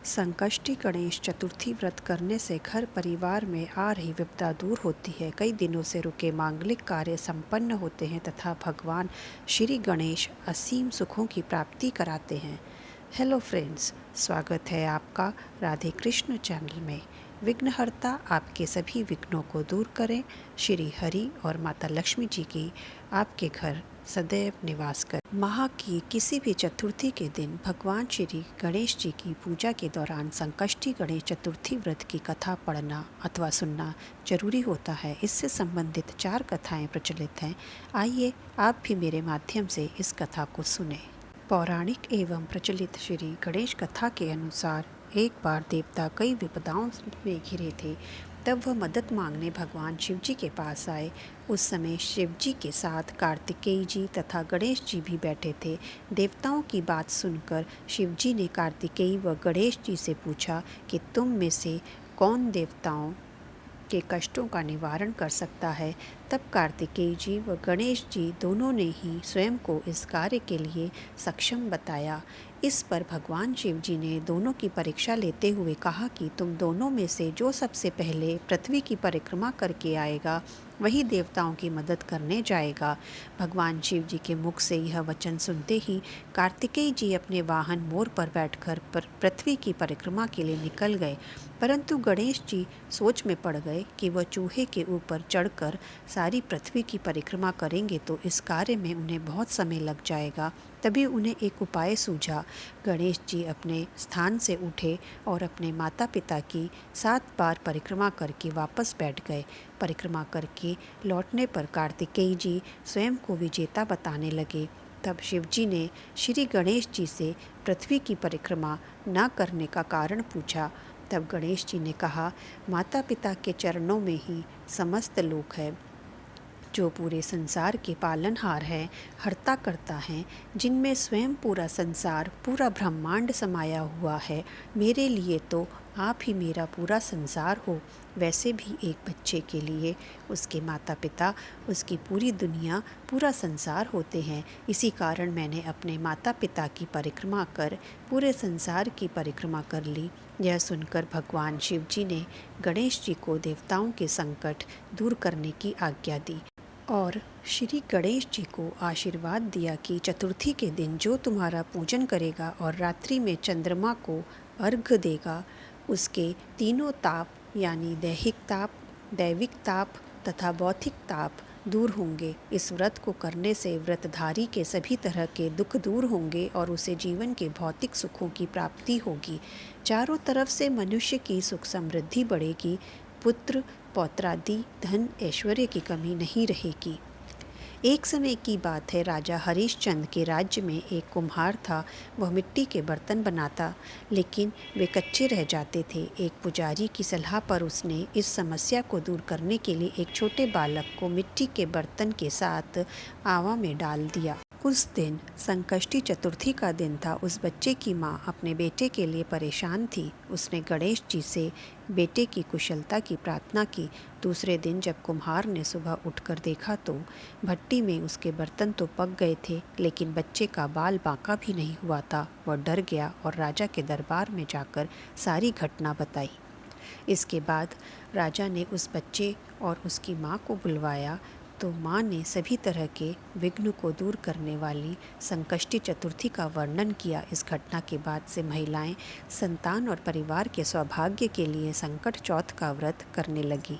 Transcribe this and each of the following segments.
संकष्टी गणेश चतुर्थी व्रत करने से घर परिवार में आ रही विपदा दूर होती है। कई दिनों से रुके मांगलिक कार्य संपन्न होते हैं तथा भगवान श्री गणेश असीम सुखों की प्राप्ति कराते हैं। हेलो फ्रेंड्स, स्वागत है आपका राधे कृष्ण चैनल में। विघ्नहर्ता आपके सभी विघ्नों को दूर करें। श्री हरि और माता लक्ष्मी जी की आपके घर सदैव निवास कर। माह की किसी भी चतुर्थी के दिन भगवान श्री गणेश जी की पूजा के दौरान संकष्टी गणेश चतुर्थी व्रत की कथा पढ़ना अथवा सुनना जरूरी होता है। इससे संबंधित 4 कथाएं प्रचलित हैं। आइए आप भी मेरे माध्यम से इस कथा को सुने। पौराणिक एवं प्रचलित श्री गणेश कथा के अनुसार एक बार देवता कई विपदाओं में घिरे थे। तब वह मदद मांगने भगवान शिव जी के पास आए। उस समय शिव जी के साथ कार्तिकेय जी तथा गणेश जी भी बैठे थे। देवताओं की बात सुनकर शिव जी ने कार्तिकेय व गणेश जी से पूछा कि तुम में से कौन देवताओं के कष्टों का निवारण कर सकता है। तब कार्तिकेय जी व गणेश जी दोनों ने ही स्वयं को इस कार्य के लिए सक्षम बताया। इस पर भगवान शिव जी ने दोनों की परीक्षा लेते हुए कहा कि तुम दोनों में से जो सबसे पहले पृथ्वी की परिक्रमा करके आएगा वही देवताओं की मदद करने जाएगा। भगवान शिव जी के मुख से यह वचन सुनते ही कार्तिकेय जी अपने वाहन मोर पर बैठकर पृथ्वी की परिक्रमा के लिए निकल गए। परंतु गणेश जी सोच में पड़ गए कि वह चूहे के ऊपर चढ़कर सारी पृथ्वी की परिक्रमा करेंगे तो इस कार्य में उन्हें बहुत समय लग जाएगा। तभी उन्हें एक उपाय सूझा। गणेश जी अपने स्थान से उठे और अपने माता पिता की 7 बार परिक्रमा करके वापस बैठ गए। परिक्रमा करके लौटने पर कार्तिकेय जी स्वयं को विजेता बताने लगे। तब शिव जी ने श्री गणेश जी से पृथ्वी की परिक्रमा न करने का कारण पूछा। तब गणेश जी ने कहा, माता पिता के चरणों में ही समस्त लोक है, जो पूरे संसार के पालनहार हैं, हर्ता करता हैं, जिनमें स्वयं पूरा संसार पूरा ब्रह्मांड समाया हुआ है। मेरे लिए तो आप ही मेरा पूरा संसार हो। वैसे भी एक बच्चे के लिए उसके माता पिता, उसकी पूरी दुनिया, पूरा संसार होते हैं। इसी कारण मैंने अपने माता पिता की परिक्रमा कर पूरे संसार की परिक्रमा कर ली। यह सुनकर भगवान शिव जी ने गणेश जी को देवताओं के संकट दूर करने की आज्ञा दी और श्री गणेश जी को आशीर्वाद दिया कि चतुर्थी के दिन जो तुम्हारा पूजन करेगा और रात्रि में चंद्रमा को अर्घ्य देगा, उसके तीनों ताप यानी दैविक ताप तथा भौतिक ताप दूर होंगे। इस व्रत को करने से व्रतधारी के सभी तरह के दुख दूर होंगे और उसे जीवन के भौतिक सुखों की प्राप्ति होगी। चारों तरफ से मनुष्य की सुख समृद्धि बढ़ेगी। पुत्र पौत्रादि धन ऐश्वर्य की कमी नहीं रहेगी। एक समय की बात है, राजा हरिश्चंद्र के राज्य में एक कुम्हार था। वह मिट्टी के बर्तन बनाता, लेकिन वे कच्चे रह जाते थे। एक पुजारी की सलाह पर उसने इस समस्या को दूर करने के लिए एक छोटे बालक को मिट्टी के बर्तन के साथ आवा में डाल दिया। उस दिन संकष्टी चतुर्थी का दिन था। उस बच्चे की माँ अपने बेटे के लिए परेशान थी। उसने गणेश जी से बेटे की कुशलता की प्रार्थना की। दूसरे दिन जब कुम्हार ने सुबह उठकर देखा तो भट्टी में उसके बर्तन तो पक गए थे, लेकिन बच्चे का बाल बांका भी नहीं हुआ था। वह डर गया और राजा के दरबार में जाकर सारी घटना बताई। इसके बाद राजा ने उस बच्चे और उसकी माँ को बुलवाया तो माँ ने सभी तरह के विघ्न को दूर करने वाली संकष्टी चतुर्थी का वर्णन किया। इस घटना के बाद से महिलाएं संतान और परिवार के सौभाग्य के लिए संकट चौथ का व्रत करने लगी।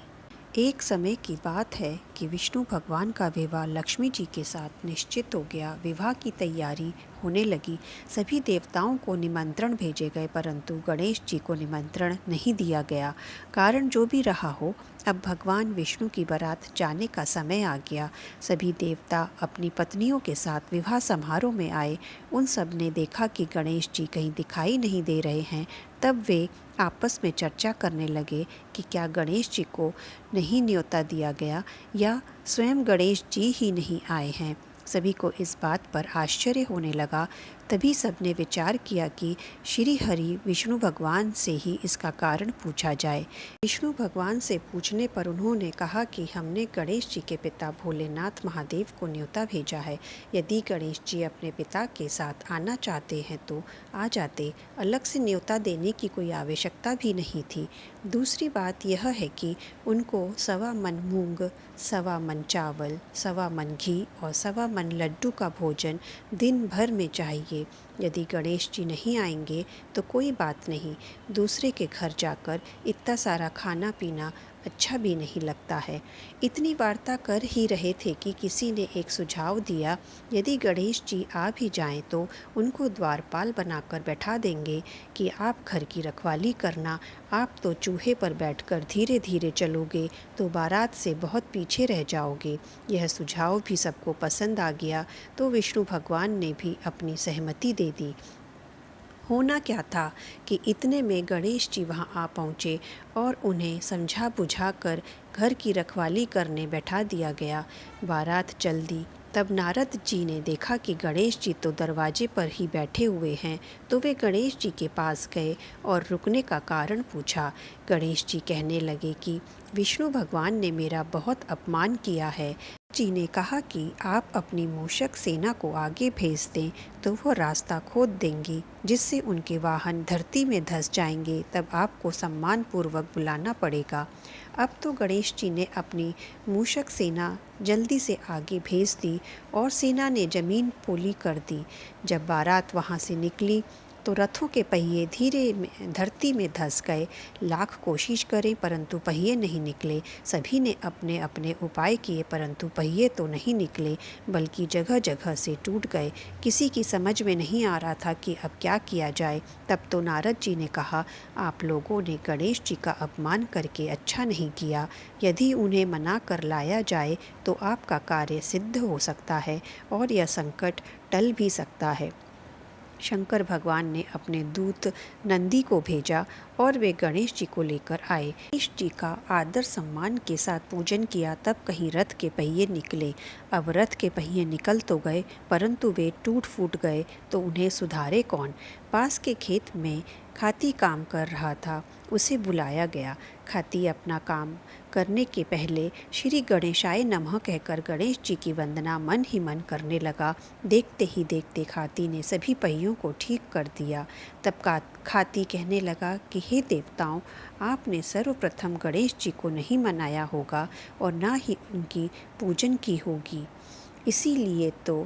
एक समय की बात है कि विष्णु भगवान का विवाह लक्ष्मी जी के साथ निश्चित हो गया। विवाह की तैयारी होने लगी। सभी देवताओं को निमंत्रण भेजे गए, परंतु गणेश जी को निमंत्रण नहीं दिया गया। कारण जो भी रहा हो, अब भगवान विष्णु की बारात जाने का समय आ गया। सभी देवता अपनी पत्नियों के साथ विवाह समारोह में आए। उन सब ने देखा कि गणेश जी कहीं दिखाई नहीं दे रहे हैं। तब वे आपस में चर्चा करने लगे कि क्या गणेश जी को नहीं न्योता दिया गया या स्वयं गणेश जी ही नहीं आए हैं। सभी को इस बात पर आश्चर्य होने लगा। तभी सबने विचार किया कि श्री हरि विष्णु भगवान से ही इसका कारण पूछा जाए। विष्णु भगवान से पूछने पर उन्होंने कहा कि हमने गणेश जी के पिता भोलेनाथ महादेव को न्योता भेजा है। यदि गणेश जी अपने पिता के साथ आना चाहते हैं तो आ जाते, अलग से न्योता देने की कोई आवश्यकता भी नहीं थी। दूसरी बात यह है कि उनको 1.25 मन मूंग, 1.25 मन चावल, 1.25 मन घी और 1.25 मन लड्डू का भोजन दिन भर में चाहिए। यदि गणेश जी नहीं आएंगे तो कोई बात नहीं, दूसरे के घर जाकर इतना सारा खाना पीना अच्छा भी नहीं लगता है। इतनी वार्ता कर ही रहे थे कि किसी ने एक सुझाव दिया, यदि गणेश जी आ भी जाएं तो उनको द्वारपाल बनाकर बैठा देंगे कि आप घर की रखवाली करना, आप तो चूहे पर बैठकर धीरे धीरे चलोगे तो बारात से बहुत पीछे रह जाओगे। यह सुझाव भी सबको पसंद आ गया तो विष्णु भगवान ने भी अपनी सहमति दे दी। होना क्या था कि इतने में गणेश जी वहाँ आ पहुँचे और उन्हें समझा बुझा कर घर की रखवाली करने बैठा दिया गया। बारात चल दी। तब नारद जी ने देखा कि गणेश जी तो दरवाजे पर ही बैठे हुए हैं, तो वे गणेश जी के पास गए और रुकने का कारण पूछा। गणेश जी कहने लगे कि विष्णु भगवान ने मेरा बहुत अपमान किया है। जी ने कहा कि आप अपनी मूषक सेना को आगे भेज दें तो वो रास्ता खोद देंगी, जिससे उनके वाहन धरती में धंस जाएंगे। तब आपको सम्मानपूर्वक बुलाना पड़ेगा। अब तो गणेश जी ने अपनी मूषक सेना जल्दी से आगे भेज दी और सेना ने जमीन पोली कर दी। जब बारात वहाँ से निकली तो रथों के पहिए धीरे धरती में धंस गए। लाख कोशिश करें परंतु पहिए नहीं निकले। सभी ने अपने अपने उपाय किए परंतु पहिए तो नहीं निकले, बल्कि जगह जगह से टूट गए। किसी की समझ में नहीं आ रहा था कि अब क्या किया जाए। तब तो नारद जी ने कहा, आप लोगों ने गणेश जी का अपमान करके अच्छा नहीं किया। यदि उन्हें मना कर लाया जाए तो आपका कार्य सिद्ध हो सकता है और यह संकट टल भी सकता है। शंकर भगवान ने अपने दूत नंदी को भेजा और वे गणेश जी को लेकर आए। गणेश जी का आदर सम्मान के साथ पूजन किया, तब कहीं रथ के पहिए निकले। अब रथ के पहिए निकल तो गए परंतु वे टूट फूट गए तो उन्हें सुधारे कौन। पास के खेत में खाती काम कर रहा था, उसे बुलाया गया। खाती अपना काम करने के पहले श्री गणेशाय नमः कहकर गणेश जी की वंदना मन ही मन करने लगा। देखते ही देखते खाती ने सभी पहियों को ठीक कर दिया। तब खाती कहने लगा कि हे देवताओं, आपने सर्वप्रथम गणेश जी को नहीं मनाया होगा और ना ही उनकी पूजन की होगी, इसीलिए तो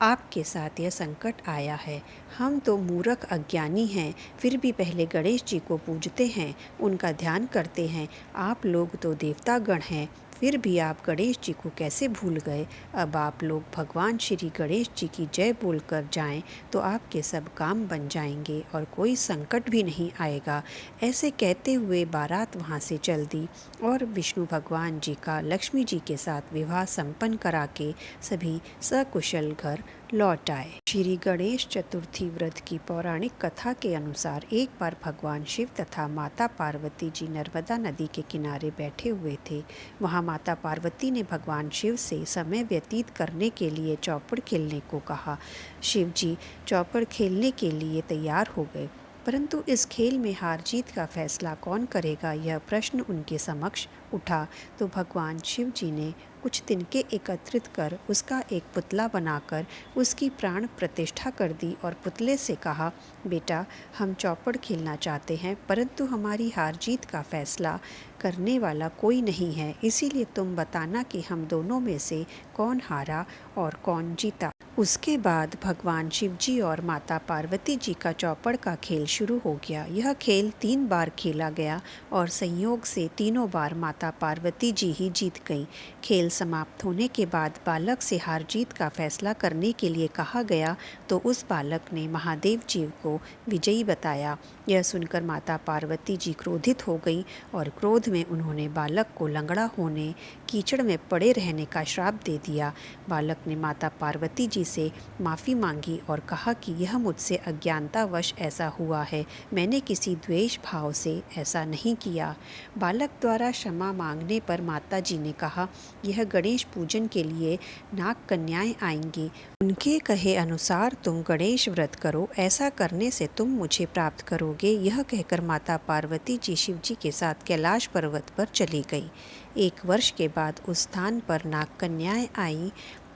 आपके साथ यह संकट आया है। हम तो मूर्ख अज्ञानी हैं, फिर भी पहले गणेश जी को पूजते हैं, उनका ध्यान करते हैं। आप लोग तो देवतागण हैं, फिर भी आप गणेश जी को कैसे भूल गए। अब आप लोग भगवान श्री गणेश जी की जय बोलकर जाएं तो आपके सब काम बन जाएंगे और कोई संकट भी नहीं आएगा। ऐसे कहते हुए बारात वहाँ से चल दी और विष्णु भगवान जी का लक्ष्मी जी के साथ विवाह संपन्न करा के सभी सकुशल घर लौट आए। श्री गणेश चतुर्थी व्रत की पौराणिक कथा के अनुसार एक बार भगवान शिव तथा माता पार्वती जी नर्मदा नदी के किनारे बैठे हुए थे। वहाँ माता पार्वती ने भगवान शिव से समय व्यतीत करने के लिए चौपड़ खेलने को कहा। शिव जी चौपड़ खेलने के लिए तैयार हो गए, परंतु इस खेल में हार जीत का फैसला कौन करेगा, यह प्रश्न उनके समक्ष उठा। तो भगवान शिव जी ने कुछ तिनके एकत्रित कर उसका एक पुतला बनाकर उसकी प्राण प्रतिष्ठा कर दी और पुतले से कहा, बेटा हम चौपड़ खेलना चाहते हैं परंतु हमारी हार जीत का फैसला करने वाला कोई नहीं है, इसीलिए तुम बताना कि हम दोनों में से कौन हारा और कौन जीता। उसके बाद भगवान शिव जी और माता पार्वती जी का चौपड़ का खेल शुरू हो गया। यह खेल 3 बार खेला गया और संयोग से तीनों बार माता पार्वती जी ही जीत गईं। खेल समाप्त होने के बाद बालक से हार जीत का फैसला करने के लिए कहा गया तो उस बालक ने महादेव जी को विजयी बताया। यह सुनकर माता पार्वती जी क्रोधित हो गई और क्रोध में उन्होंने बालक को लंगड़ा होने, कीचड़ में पड़े रहने का श्राप दे दिया। बालक ने माता पार्वती जी जी से माफ़ी मांगी और कहा कि यह मुझसे अज्ञानतावश ऐसा हुआ है, मैंने किसी द्वेष भाव से ऐसा नहीं किया। बालक द्वारा क्षमा मांगने पर माता जी ने कहा, यह गणेश पूजन के लिए नाग कन्याएं आएंगी, उनके कहे अनुसार तुम गणेश व्रत करो, ऐसा करने से तुम मुझे प्राप्त करोगे। यह कहकर माता पार्वती जी शिव जी के साथ कैलाश पर्वत पर चली गई। 1 वर्ष के बाद उस स्थान पर नाग कन्याएं आईं।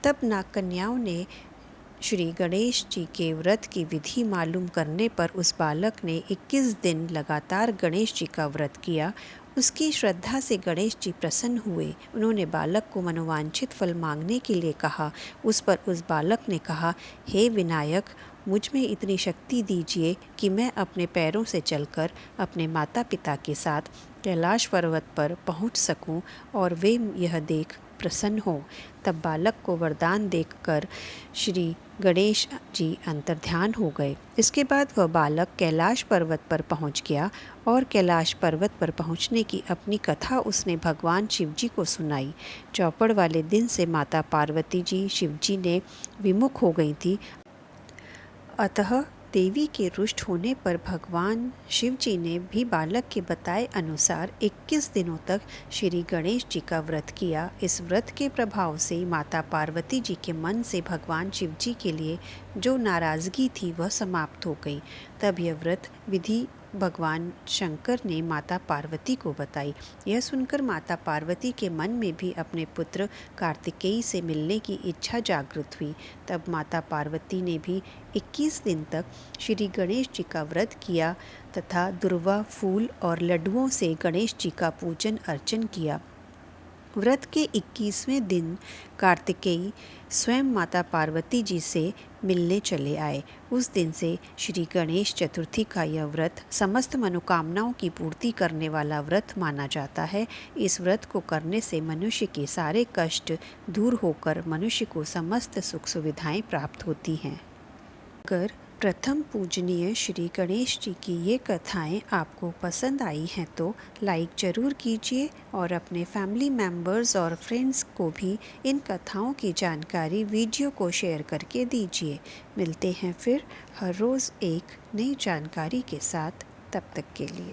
तब नाग कन्याओं ने श्री गणेश जी के व्रत की विधि मालूम करने पर उस बालक ने 21 दिन लगातार गणेश जी का व्रत किया। उसकी श्रद्धा से गणेश जी प्रसन्न हुए। उन्होंने बालक को मनोवांछित फल मांगने के लिए कहा। उस पर उस बालक ने कहा, हे विनायक, मुझ में इतनी शक्ति दीजिए कि मैं अपने पैरों से चलकर अपने माता पिता के साथ कैलाश पर्वत पर पहुंच सकूं और वे यह देख प्रसन्न हो। तब बालक को वरदान देखकर श्री गणेश जी अंतर्ध्यान हो गए। इसके बाद वह बालक कैलाश पर्वत पर पहुंच गया और कैलाश पर्वत पर पहुंचने की अपनी कथा उसने भगवान शिव जी को सुनाई। चौपड़ वाले दिन से माता पार्वती जी शिव जी ने विमुख हो गई थी। अतः देवी के रुष्ट होने पर भगवान शिव जी ने भी बालक के बताए अनुसार 21 दिनों तक श्री गणेश जी का व्रत किया। इस व्रत के प्रभाव से माता पार्वती जी के मन से भगवान शिव जी के लिए जो नाराज़गी थी वह समाप्त हो गई। तब यह व्रत विधि भगवान शंकर ने माता पार्वती को बताई। यह सुनकर माता पार्वती के मन में भी अपने पुत्र कार्तिकेय से मिलने की इच्छा जागृत हुई। तब माता पार्वती ने भी 21 दिन तक श्री गणेश जी का व्रत किया तथा दुर्वा, फूल और लड्डुओं से गणेश जी का पूजन अर्चन किया। व्रत के 21वें दिन कार्तिकेय स्वयं माता पार्वती जी से मिलने चले आए। उस दिन से श्री गणेश चतुर्थी का यह व्रत समस्त मनोकामनाओं की पूर्ति करने वाला व्रत माना जाता है। इस व्रत को करने से मनुष्य के सारे कष्ट दूर होकर मनुष्य को समस्त सुख सुविधाएं प्राप्त होती हैं। अगर प्रथम पूजनीय श्री गणेश जी की ये कथाएं आपको पसंद आई हैं तो लाइक ज़रूर कीजिए और अपने फैमिली मेम्बर्स और फ्रेंड्स को भी इन कथाओं की जानकारी वीडियो को शेयर करके दीजिए। मिलते हैं फिर हर रोज़ एक नई जानकारी के साथ, तब तक के लिए।